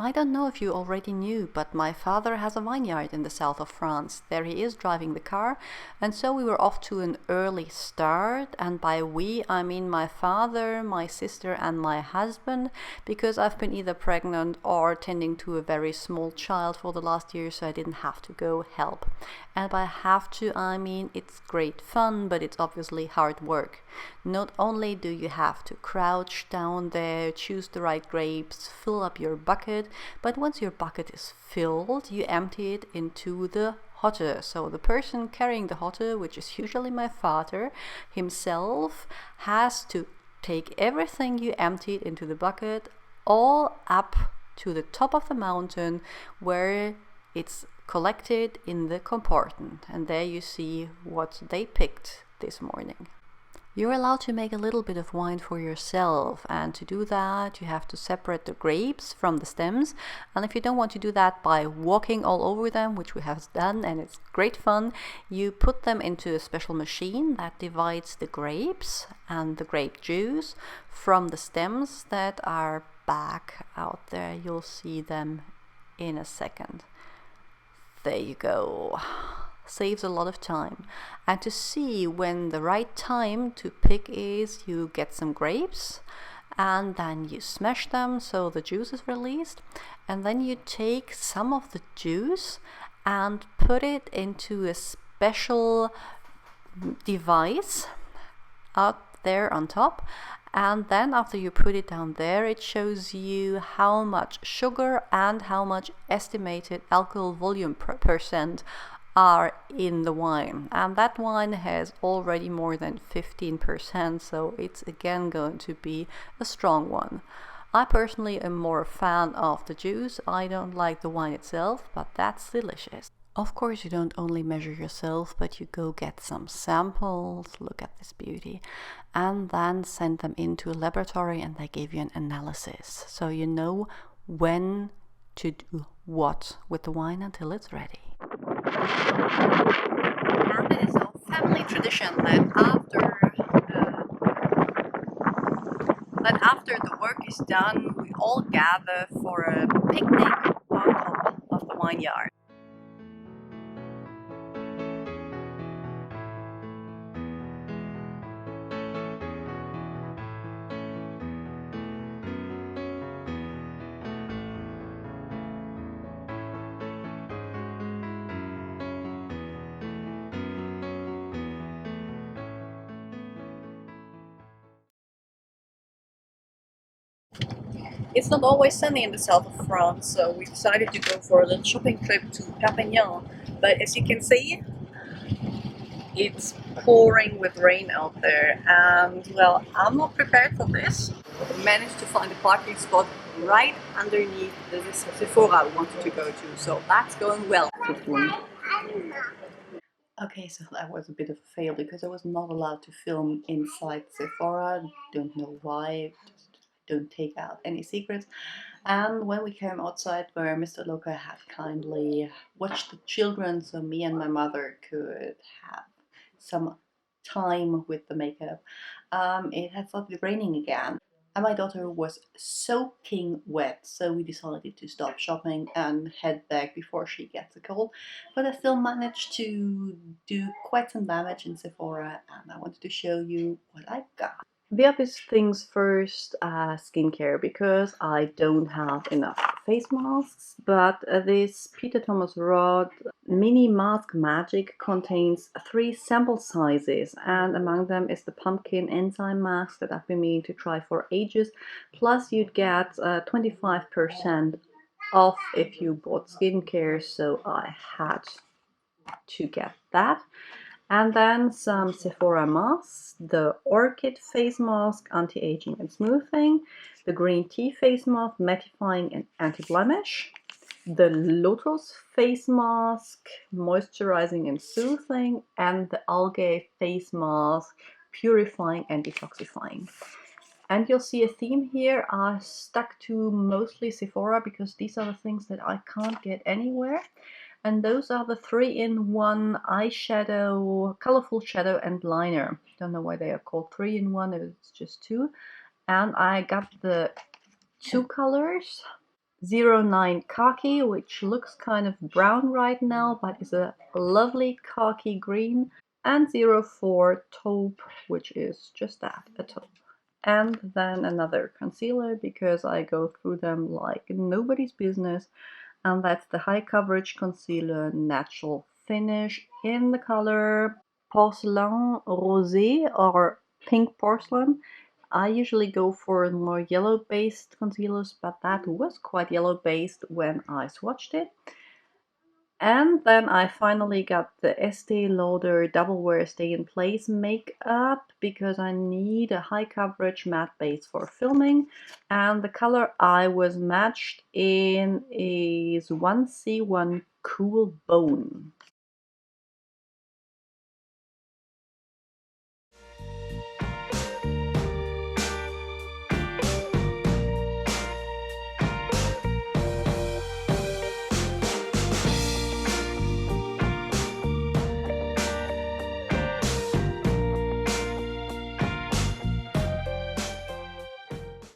I don't know if you already knew, but my father has a vineyard in the south of France. There he is driving the car, and so we were off to an early start, and by we I mean my father, my sister and my husband, because I've been either pregnant or tending to a very small child for the last year, so I didn't have to go help. And by have to I mean it's great fun, but it's obviously hard work. Not only do you have to crouch down there, choose the right grapes, fill up your bucket, but once your bucket is filled, you empty it into the hotter. So the person carrying the hotter, which is usually my father himself, has to take everything you emptied into the bucket all up to the top of the mountain where it's collected in the compartment. And there you see what they picked this morning. You're allowed to make a little bit of wine for yourself, and to do that you have to separate the grapes from the stems. And if you don't want to do that by walking all over them, which we have done and it's great fun, you put them into a special machine that divides the grapes and the grape juice from the stems that are back out there. You'll see them in a second. There you go. Saves a lot of time. And to see when the right time to pick is, you get some grapes and then you smash them so the juice is released, and then you take some of the juice and put it into a special device out there on top. And then after you put it down there, it shows you how much sugar and how much estimated alcohol volume percent are in the wine. And that wine has already more than 15%, so it's again going to be a strong one. I personally am more a fan of the juice. I don't like the wine itself, but that's delicious. Of course, you don't only measure yourself, but you go get some samples, look at this beauty, and then send them into a laboratory and they give you an analysis. So you know when to do what with the wine until it's ready. And it is a family tradition that after the work is done, we all gather for a picnic on top of the vineyard. It's not always sunny in the south of France, so we decided to go for a little shopping trip to Perpignan. But as you can see, it's pouring with rain out there, and well, I'm not prepared for this. I managed to find a parking spot right underneath the Sephora I wanted to go to, so that's going well. Okay, so that was a bit of a fail because I was not allowed to film inside Sephora. Don't know why, just don't take out any secrets. And when we came outside where Mr. Loka had kindly watched the children, so me and my mother could have some time with the makeup, it had started raining again. And my daughter was soaking wet, so we decided to stop shopping and head back before she gets a cold. But I still managed to do quite some damage in Sephora, and I wanted to show you what I got. The obvious things first, skincare, because I don't have enough face masks, but this Peter Thomas Roth Mini Mask Magic contains 3 sample sizes, and among them is the pumpkin enzyme mask that I've been meaning to try for ages. Plus you'd get 25% off if you bought skincare, so I had to get that. And then some Sephora masks, the Orchid face mask, anti-aging and smoothing, the green tea face mask, mattifying and anti-blemish, the Lotus face mask, moisturizing and soothing, and the algae face mask, purifying and detoxifying. And you'll see a theme here. I stuck to mostly Sephora because these are the things that I can't get anywhere. And those are the 3-in-1 eyeshadow, colorful shadow and liner. Don't know why they are called 3-in-1, it's just 2. And I got the 2 colors. 09 khaki, which looks kind of brown right now, but is a lovely khaki green, and 04 taupe, which is just that, a taupe. And then another concealer, because I go through them like nobody's business, and that's the High Coverage Concealer Natural Finish in the color Porcelain Rosé or Pink Porcelain. I usually go for more yellow-based concealers, but that was quite yellow-based when I swatched it. And then I finally got the Estee Lauder Double Wear Stay in Place makeup because I need a high coverage matte base for filming. And the color I was matched in is 1C1 Cool Bone.